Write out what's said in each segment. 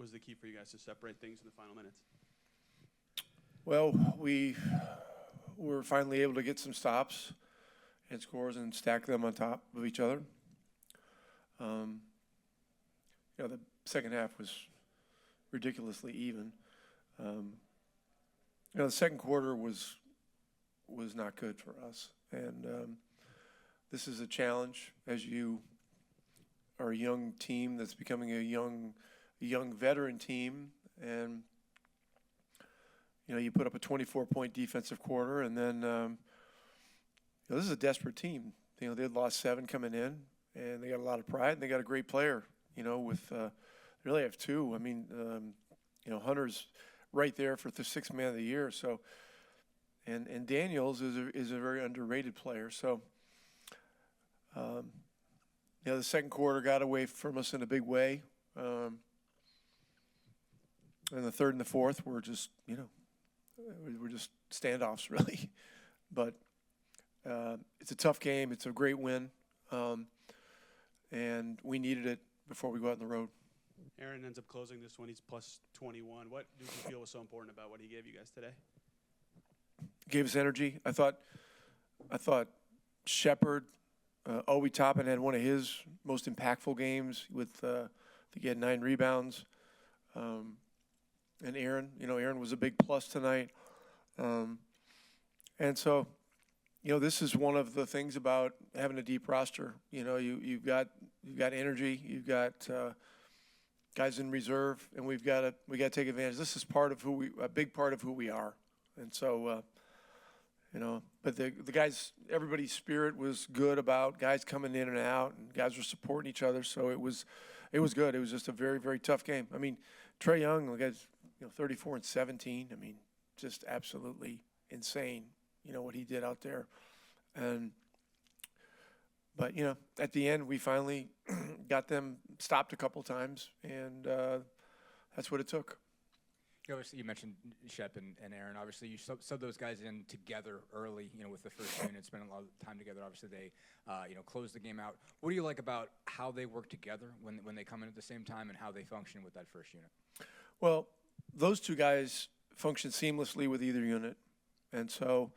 was the key for you guys to separate things in the final minutes? Well, we were finally able to get some stops and scores and stack them on top of each other. The second half was ridiculously even. The second quarter was not good for us, and this is a challenge as you are a young team that's becoming a young veteran team, and you put up a 24-point defensive quarter, and then this is a desperate team. They had lost 7 coming in, and they got a lot of pride, and they got a great player. With they really have 2. I mean, Hunter's right there for the 6th man of the year. So, and Daniels is a very underrated player. So, the second quarter got away from us in a big way. And the third and the fourth were just, we're just standoffs really. But it's a tough game. It's a great win, and we needed it before we go out on the road. Aaron ends up closing this one. He's plus 21. What did you feel was so important about what he gave you guys today? Gave us energy. I thought Shepard, Obi Toppin had one of his most impactful games with, I think he had 9 rebounds. And Aaron was a big plus tonight. And so, this is one of the things about having a deep roster. You've got energy, you've got guys in reserve, and we got to take advantage. This is a big part of who we are. And so, but the guys, everybody's spirit was good about guys coming in and out, and guys were supporting each other. So it was good. It was just a very, very tough game. I mean, Trae Young, the guy's 34 and 17. I mean, just absolutely insane. What he did out there, but at the end we finally got them stopped a couple times, and that's what it took. Obviously, you mentioned Shep and Aaron. Obviously, you subbed those guys in together early. With the first unit, spent a lot of time together. Obviously, they closed the game out. What do you like about how they work together when they come in at the same time, and how they function with that first unit? Well, those 2 guys function seamlessly with either unit, and so.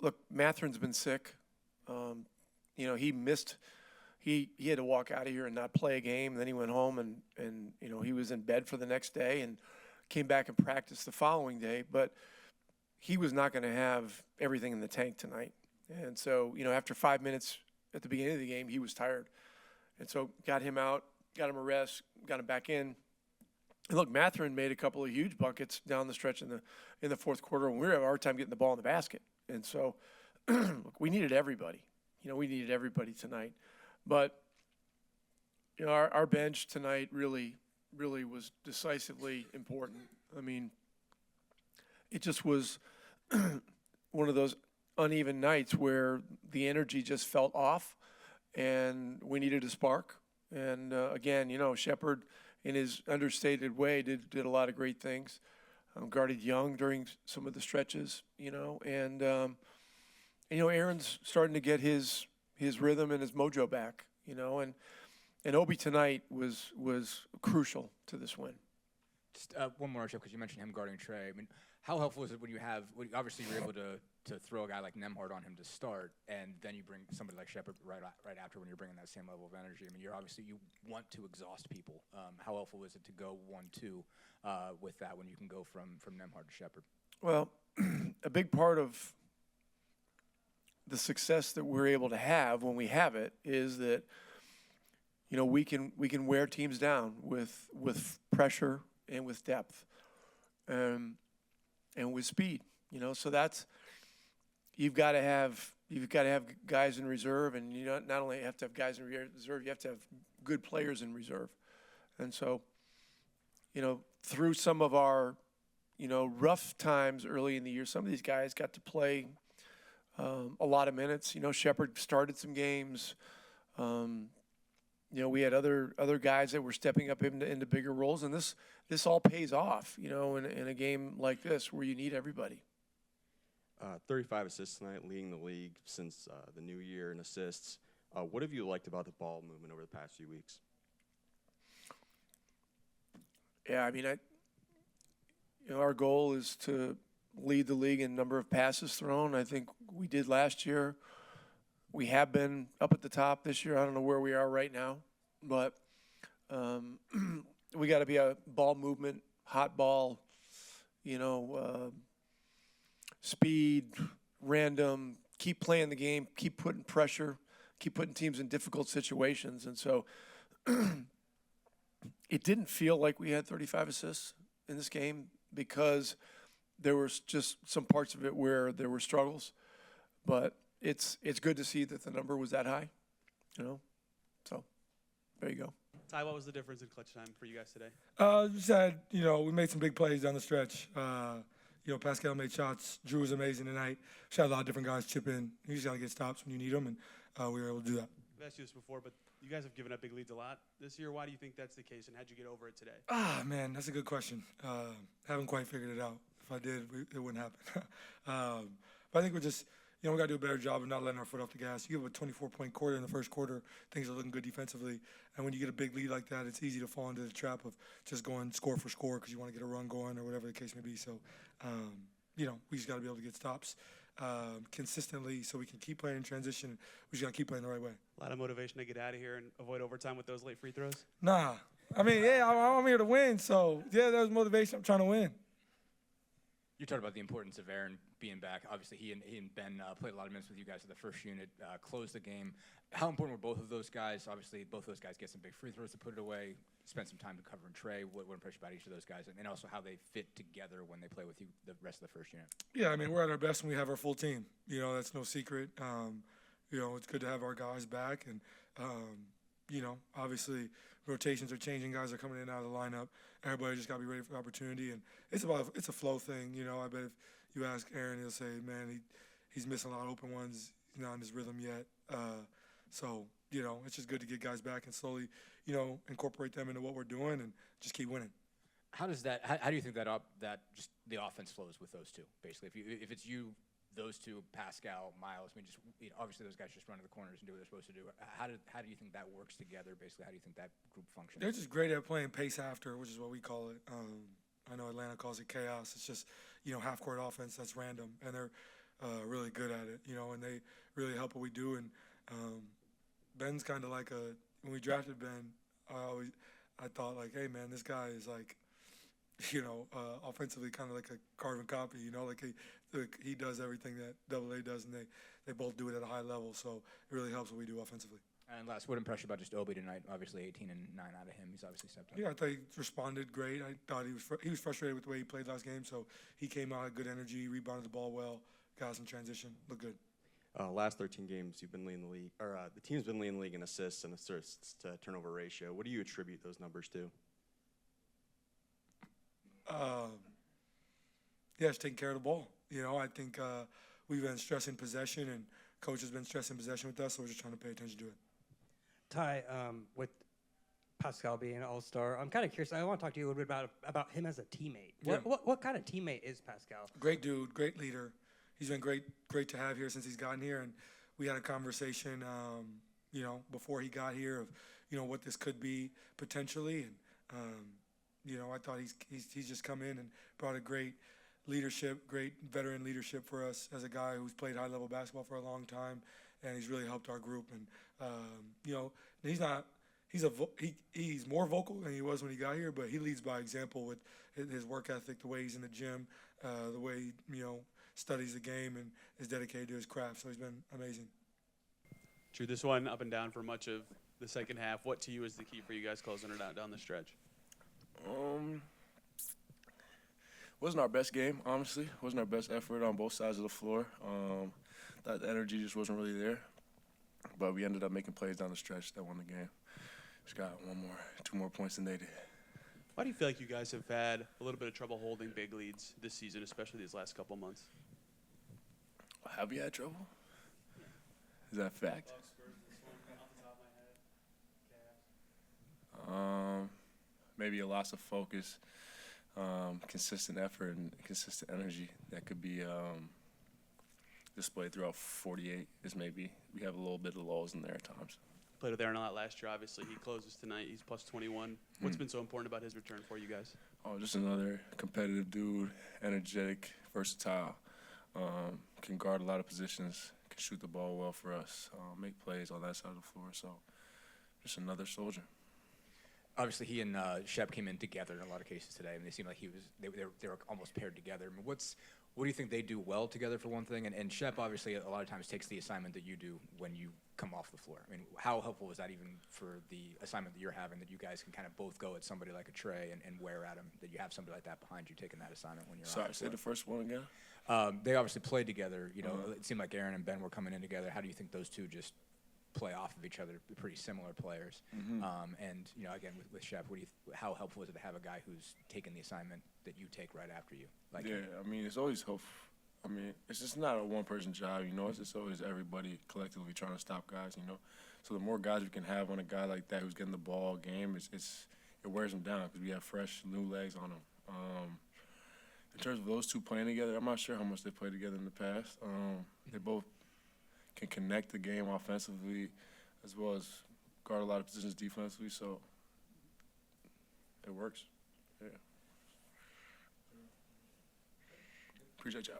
Look, Matherin's been sick. He missed. He had to walk out of here and not play a game. Then he went home and he was in bed for the next day and came back and practiced the following day. But he was not going to have everything in the tank tonight. And so after 5 minutes at the beginning of the game, he was tired. And so got him out, got him a rest, got him back in. And look, Matherin made a couple of huge buckets down the stretch in the fourth quarter when we were having a hard time getting the ball in the basket. And so, look, we needed everybody. We needed everybody tonight. But our bench tonight really was decisively important. I mean, it just was one of those uneven nights where the energy just felt off, and we needed a spark. And again, Shepard, in his understated way, did a lot of great things. Guarded Young during some of the stretches, and Aaron's starting to get his rhythm and his mojo back, and Obi tonight was crucial to this win. Just one more, Jeff, because you mentioned him guarding Trae. I mean, how helpful is it when obviously you're able to throw a guy like Nembhard on him to start, and then you bring somebody like Shepard right after when you're bringing that same level of energy? I mean, you want to exhaust people. How helpful is it to go 1-2 with that when you can go from Nembhard to Shepard? Well, a big part of the success that we're able to have when we have it is that we can wear teams down with pressure and with depth, and with speed. So that's. You've got to have guys in reserve, and you not only have to have guys in reserve, you have to have good players in reserve. And so, through some of our, rough times early in the year, some of these guys got to play a lot of minutes. Shepard started some games. We had other guys that were stepping up into bigger roles, and this all pays off, in a game like this where you need everybody. 35 assists tonight, leading the league since the new year in assists. What have you liked about the ball movement over the past few weeks? Yeah, I mean, our goal is to lead the league in number of passes thrown. I think we did last year. We have been up at the top this year. I don't know where we are right now, but we got to be a ball movement, hot ball, speed, random, keep playing the game, keep putting pressure, keep putting teams in difficult situations. And so it didn't feel like we had 35 assists in this game because there was just some parts of it where there were struggles. But it's good to see that the number was that high, So there you go. Ty, what was the difference in clutch time for you guys today? Just had, we made some big plays down the stretch. Pascal made shots. Drew was amazing tonight. Just had a lot of different guys chip in. You just got to get stops when you need them, and we were able to do that. I've asked you this before, but you guys have given up big leads a lot this year. Why do you think that's the case, and how'd you get over it today? Man, that's a good question. Haven't quite figured it out. If I did, it wouldn't happen. But I think we're just, we got to do a better job of not letting our foot off the gas. You have a 24-point quarter in the first quarter. Things are looking good defensively. And when you get a big lead like that, it's easy to fall into the trap of just going score for score because you want to get a run going or whatever the case may be. So, we just got to be able to get stops consistently so we can keep playing in transition. We just got to keep playing the right way. A lot of motivation to get out of here and avoid overtime with those late free throws? Nah. I mean, I'm here to win. So, that was motivation. I'm trying to win. You talked about the importance of Aaron being back. Obviously, he and Ben played a lot of minutes with you guys in the first unit, closed the game. How important were both of those guys? Obviously, both of those guys get some big free throws to put it away, spend some time to cover and Trey. What impressed you about each of those guys? And also how they fit together when they play with you the rest of the first unit. Yeah, I mean, we're at our best when we have our full team. That's no secret. It's good to have our guys back. And, obviously rotations are changing. Guys are coming in and out of the lineup. Everybody just got to be ready for the opportunity. And it's a flow thing. I bet if you ask Aaron, he'll say, man, he's missing a lot of open ones. He's not in his rhythm yet. So, it's just good to get guys back and slowly, incorporate them into what we're doing and just keep winning. How do you think that just the offense flows with those two? Basically, if it's you, those two, Pascal, Miles, I mean, obviously those guys just run to the corners and do what they're supposed to do. How do you think that works together? Basically, how do you think that group functions? They're just great at playing pace after, which is what we call it. I know Atlanta calls it chaos. It's just, half-court offense that's random, and they're really good at it, and they really help what we do. And Ben's kind of like when we drafted Ben, I thought, like, hey, man, this guy is like, offensively kind of like a carbon copy, he does everything that AA does, and they both do it at a high level, so it really helps what we do offensively. And last, what impressed you about just Obi tonight? Obviously 18 and 9 out of him. He's obviously stepped up. Yeah, I thought he responded great. I thought he was frustrated with the way he played last game, so he came out, had good energy, rebounded the ball well, got us in transition, looked good. Last 13 games, you've been leading the league, or the team's been leading the league in assists and assists to turnover ratio. What do you attribute those numbers to? Just taking care of the ball. I think we've been stressing possession, and coach has been stressing possession with us, so we're just trying to pay attention to it. Ty, with Pascal being an all-star, I'm kind of curious. I want to talk to you a little bit about him as a teammate. What kind of teammate is Pascal? Great dude, great leader. He's been great to have here since he's gotten here, and we had a conversation, before he got here of, what this could be potentially, and I thought he's just come in and brought a great leadership, great veteran leadership for us as a guy who's played high-level basketball for a long time, and he's really helped our group. And he's more vocal than he was when he got here, but he leads by example with his work ethic, the way he's in the gym, the way he studies the game and is dedicated to his craft. So he's been amazing. Drew, this one up and down for much of the second half. What to you is the key for you guys closing it out down the stretch? Wasn't our best game, honestly. Wasn't our best effort on both sides of the floor. That energy just wasn't really there. But we ended up making plays down the stretch that won the game. Just got 2 more points than they did. Why do you feel like you guys have had a little bit of trouble holding big leads this season, especially these last couple months? Have we had trouble? Is that a fact? Maybe a loss of focus, consistent effort, and consistent energy that could be displayed throughout 48 is maybe we have a little bit of lows in there at times. played with Aaron a lot last year. Obviously, he closes tonight. He's plus 21. What's been so important about his return for you guys? Oh, just another competitive dude, energetic, versatile. Can guard a lot of positions, can shoot the ball well for us, make plays on that side of the floor. So just another soldier. Obviously, he and Shep came in together in a lot of cases today, and they seemed like they were almost paired together. I mean, what do you think they do well together for one thing? And Shep obviously a lot of times takes the assignment that you do when you come off the floor. I mean, how helpful was that even for the assignment that you're having, that you guys can kind of both go at somebody like a Trey and wear at him, that you have somebody like that behind you taking that assignment when you're Sorry, off the say floor? the first one again. They obviously played together. You know, it seemed like Aaron and Ben were coming in together. How do you think those two just play off of each other? Pretty similar players. And you know, again with Shep, how helpful is it to have a guy who's taking the assignment that you take right after you? Like Yeah, I mean, it's always helpful. I mean, it's just not a one-person job, you know. It's just always everybody collectively trying to stop guys, you know. So the more guys we can have on a guy like that who's getting the ball game, it wears him down because we have fresh, new legs on him. In terms of those two playing together, I'm not sure how much they played together in the past. They both can connect the game offensively as well as guard a lot of positions defensively, so it works. Yeah. Appreciate y'all.